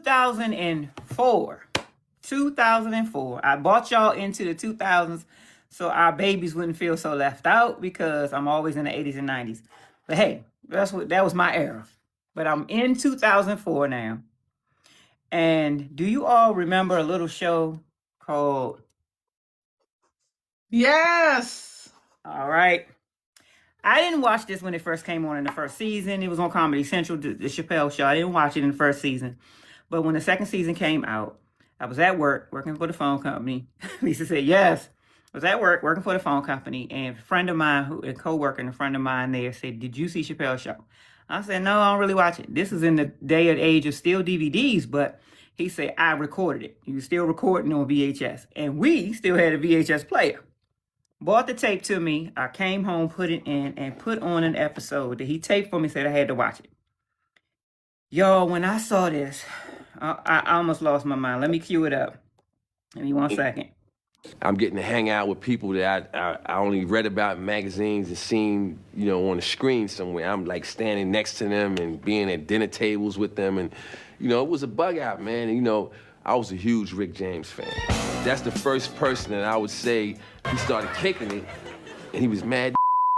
2004. 2004. I brought y'all into the 2000s so our babies wouldn't feel so left out because I'm always in the 80s and 90s. But hey, that was my era. But I'm in 2004 now. And do you all remember a little show called... Yes. All right. I didn't watch this when it first came on in the first season. It was on Comedy Central, the Chappelle Show. I didn't watch it in the first season. But when the second season came out, I was at work working for the phone company. Lisa said, yes. I was at work working for the phone company. And a friend of mine, a co-worker and a friend of mine there said, did you see Chappelle's Show? I said, no, I don't really watch it. This is in the day and age of still DVDs, but he said, I recorded it. He was still recording on VHS. And we still had a VHS player. Bought the tape to me. I came home, put it in, and put on an episode that he taped for me, said I had to watch it. Y'all, when I saw this, I almost lost my mind. Let me cue it up. Give me 1 second. I'm getting to hang out with people that I only read about in magazines and seen, you know, on the screen somewhere. I'm like standing next to them and being at dinner tables with them. And, you know, it was a bug out, man. And, you know, I was a huge Rick James fan. That's the first person that I would say he started kicking it, and he was mad,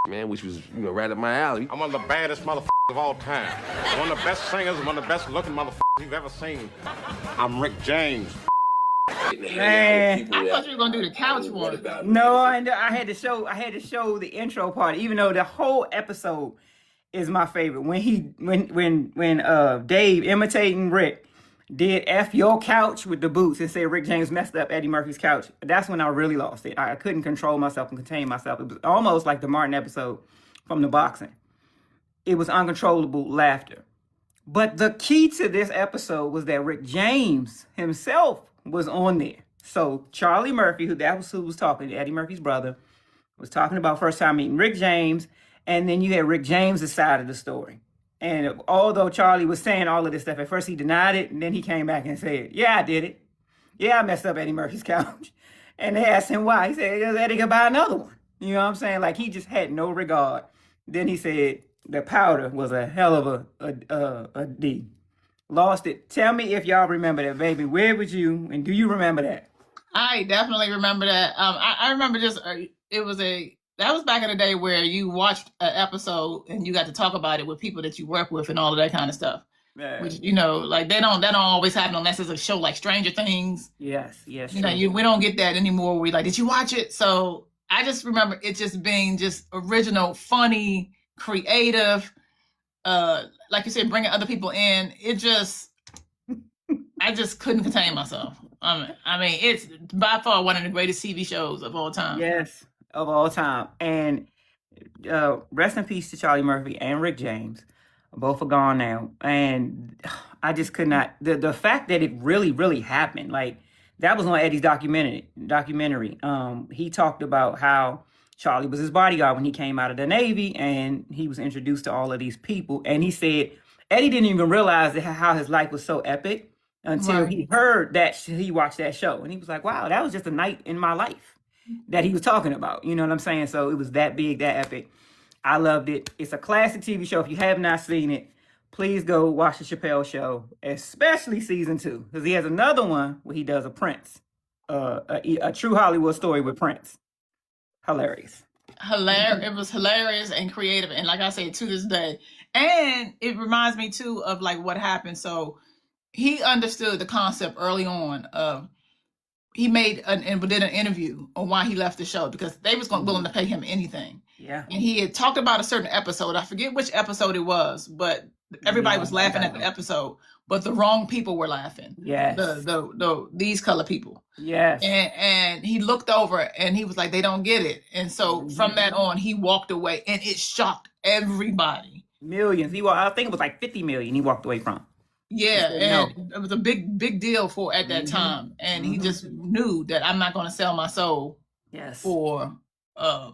man, which was, you know, right up my alley. I'm one of the baddest motherfuckers of all time. One of the best singers, one of the best looking motherfuckers you've ever seen. I'm Rick James. Man, I thought you were gonna do the couch one. No, I had to show the intro part, even though the whole episode is my favorite. When Dave imitating Rick did F your couch with the boots and said Rick James messed up Eddie Murphy's couch. That's when I really lost it. I couldn't control myself and contain myself. It was almost like the Martin episode from the boxing. It was uncontrollable laughter. But the key to this episode was that Rick James himself was on there. So Charlie Murphy, who was talking, Eddie Murphy's brother, was talking about first time meeting Rick James, and then you had Rick James' side of the story. And although Charlie was saying all of this stuff, at first he denied it, and then he came back and said, yeah, I did it. Yeah, I messed up Eddie Murphy's couch. And they asked him why. He said, Eddie could buy another one. You know what I'm saying? Like, he just had no regard. Then he said the powder was a hell of a D. Lost it. Tell me if y'all remember that, baby. Where was you, and do you remember that? I definitely remember that. I remember that was back in the day where you watched an episode and you got to talk about it with people that you work with and all of that kind of stuff. Yeah. Which, you know, like that don't always happen unless it's a show like Stranger Things. Yes. You know, we don't get that anymore. We like, did you watch it? So I just remember it just being just original, funny, creative. Like you said, bringing other people in. I just couldn't contain myself. I mean, it's by far one of the greatest TV shows of all time. Yes, of all time. And rest in peace to Charlie Murphy and Rick James. Both are gone now. And I just could not. The fact that it really, really happened, like, that was on Eddie's documentary. He talked about how Charlie was his bodyguard when he came out of the Navy, and he was introduced to all of these people. And he said Eddie didn't even realize how his life was so epic until he heard that he watched that show. And he was like, wow, that was just a night in my life that he was talking about. You know what I'm saying? So it was that big, that epic. I loved it. It's a classic TV show. If you have not seen it, please go watch the Chappelle Show, especially season 2, because he has another one where he does a Prince, a true Hollywood story with Prince. Hilarious. It was hilarious and creative, and like I said, to this day. And it reminds me too of like what happened. So he understood the concept early on of he did an interview on why he left the show, because they was willing to pay him anything. Yeah. And he had talked about a certain episode. I forget which episode it was, but everybody was laughing at the episode, but the wrong people were laughing. Yes. These color people. Yes. And he looked over and he was like, they don't get it. And so from that on, he walked away, and it shocked everybody. Millions. I think it was like 50 million he walked away from. Yeah, and it was a big deal for at that time. And he just knew that I'm not going to sell my soul for, I'm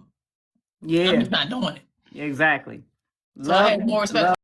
just not doing it. Exactly. So I had more respect